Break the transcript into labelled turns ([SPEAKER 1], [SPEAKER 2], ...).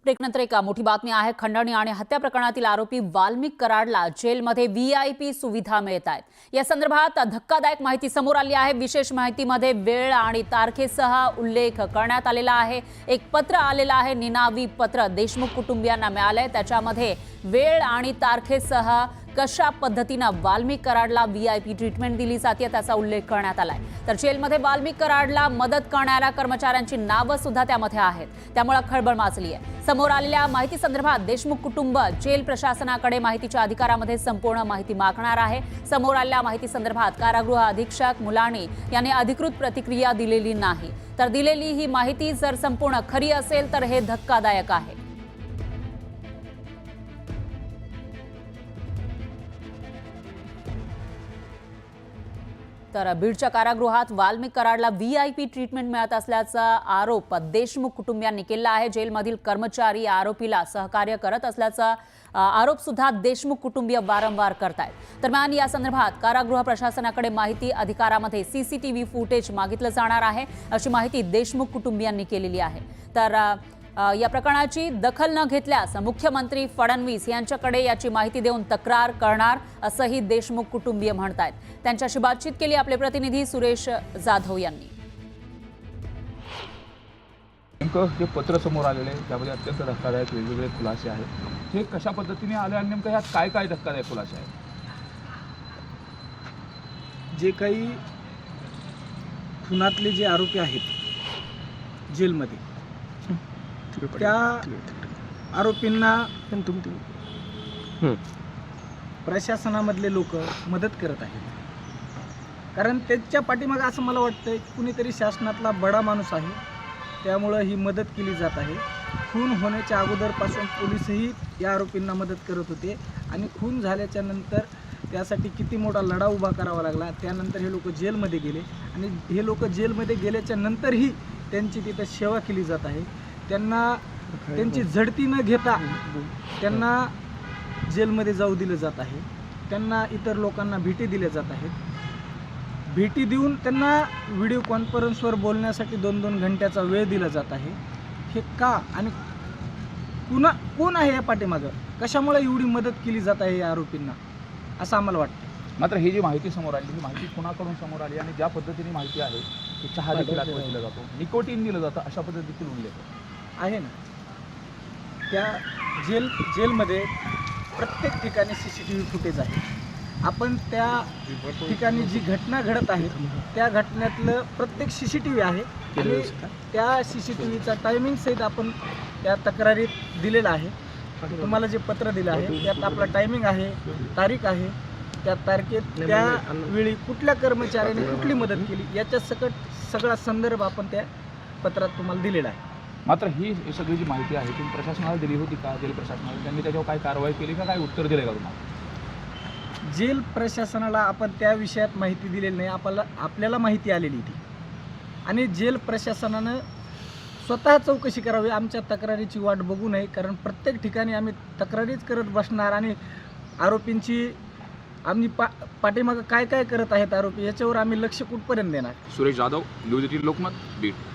[SPEAKER 1] ब्रेकनंतर एक मोठी बातमी आहे। खंडणी आणि हत्या प्रकरणातील आरोपी वाल्मिक कराडला जेलमध्ये व्हीआयपी सुविधा मिळत आहेत। या संदर्भात धक्कादायक माहिती समोर आली आहे। विशेष माहितीमध्ये वेळ आणि तारखेसह उल्लेख करण्यात आलेला आहे। एक पत्र आलेलं आहे, निनावी पत्र देशमुख कुटुंबियांना मिळालंय। त्याच्यामध्ये वेळ आणि तारखेसह कशा पद्धतीने वाल्मिक कराडला व्हीआयपी ट्रीटमेंट दिली जाते त्याचा उल्लेख करण्यात आलाय। तर जेलमध्ये वाल्मिक कराडला मदत करणाऱ्या कर्मचाऱ्यांची नावं सुद्धा त्यामध्ये आहेत। त्यामुळे खळबळ माजली आहे। समोर आलेल्या माहिती संदर्भात देशमुख कुटुंब जेल प्रशासनाकडे माहितीच्या अधिकारामध्ये संपूर्ण माहिती मागणार आहे। समोर आलेल्या माहिती संदर्भात कारागृह अधीक्षक मुलाणी यांनी अधिकृत प्रतिक्रिया दिलेली नाही। तर दिलेली ही माहिती जर संपूर्ण खरी असेल तर हे धक्कादायक आहे। तर बीडच्या कारागृहात वाल्मिक कराडला व्हीआयपी ट्रीटमेंट मिळत असल्याचा आरोप देशमुख कुटुंबियांनी केला आहे। जेलमधील कर्मचारी आरोपीला सहकार्य करत असल्याचा आरोप सुद्धा देशमुख कुटुंबीय वारंवार करतायत। दरम्यान या संदर्भात कारागृह प्रशासनाकडे माहिती अधिकारामध्ये सीसीटीव्ही फुटेज मागितलं जाणार आहे अशी माहिती देशमुख कुटुंबियांनी केलेली आहे। तर या प्रकरणाची दखल न घेतल्यास मुख्यमंत्री फडणवीस यांच्याकडे याची माहिती देऊन तक्रार करणार असंही देशमुख कुटुंबीय म्हणतात। त्यांच्याशी बातचीत केली आपले प्रतिनिधी सुरेश जाधव यांनी।
[SPEAKER 2] नेमकं हे पत्र समोर आलेले त्यामध्ये अत्यंत धक्कादायक वेगवेगळे खुलासे आहेत। हे कशा पद्धतीने आले आणि नेमकं ह्यात काय काय धक्कादायक खुलासे आहेत?
[SPEAKER 3] जे काही खुनातले जे आरोपी आहेत जेलमध्ये त्या आरोपींना प्रशासनामधले लोक मदत करत आहेत। कारण त्यांच्या पाठीमागे असं मला वाटतं कुणीतरी शासनातला बडा माणूस आहे, त्यामुळं ही मदत केली जात आहे। खून होण्याच्या अगोदरपासून पोलीसही या आरोपींना मदत करत होते आणि खून झाल्याच्या नंतर त्यासाठी किती मोठा लढा उभा करावा लागला। त्यानंतर हे लोक जेलमध्ये गेले आणि हे लोक जेलमध्ये गेल्याच्या नंतरही त्यांची तिथं सेवा केली जात आहे। त्यांना त्यांची झडती न घेता त्यांना जेलमध्ये जाऊ दिलं जात आहे। त्यांना इतर लोकांना भेटी दिल्या जात आहेत। भेटी देऊन त्यांना व्हिडिओ कॉन्फरन्सवर बोलण्यासाठी 2-2 घंट्याचा वेळ दिला जात आहे। हे का आणि कोण आहे या पाठीमागं? कशामुळे एवढी मदत केली जात आहे या आरोपींना असं आम्हाला वाटतं।
[SPEAKER 2] मात्र ही जी माहिती समोर आली ही माहिती कोणाकडून समोर आली आणि ज्या पद्धतीने माहिती आहे की चहा देखील दिला जातो, निकोटीन दिलं जातं अशा पद्धतीतील उल्लेख
[SPEAKER 3] आहे ना। त्या जेलमध्ये प्रत्येक ठिकाणी सीसीटीव्ही फुटेज आहे। आपण त्या ठिकाणी जी घटना घडत आहे त्या घटनेतलं प्रत्येक सीसीटीव्ही आहे आणि त्या सीसीटीव्हीचा टायमिंग सहित आपण त्या तक्रारीत दिलेला आहे। तुम्हाला जे पत्र दिलं आहे त्यात आपला टायमिंग आहे, तारीख आहे, त्या तारखेत त्यावेळी कुठल्या कर्मचाऱ्याने कुठली मदत केली याच्या सगळा संदर्भ आपण त्या पत्रात तुम्हाला दिलेला आहे।
[SPEAKER 2] मात्र ही सगळी जी माहिती आहे ती प्रशासनाला दिली होती का? जेल प्रशासनाला त्यांनी त्याच्यावर काय कारवाई केली का? काय उत्तर दिले का तुम्हाला?
[SPEAKER 3] जेल प्रशासनाला आपण त्या विषयात माहिती दिलेली नाही। आपल्याला माहिती आलेली ती आणि जेल प्रशासनानं स्वतः चौकशी करावी, आमच्या तक्रारीची वाट बघू नये। कारण प्रत्येक ठिकाणी आम्ही तक्रारीच करत बसणार आणि आरोपींची आम्ही पाठीमागं काय काय करत आहेत आरोपी याच्यावर आम्ही लक्ष कुठपर्यंत देणार?
[SPEAKER 2] सुरेश जाधव, न्यूज 18 लोकमत, बीड।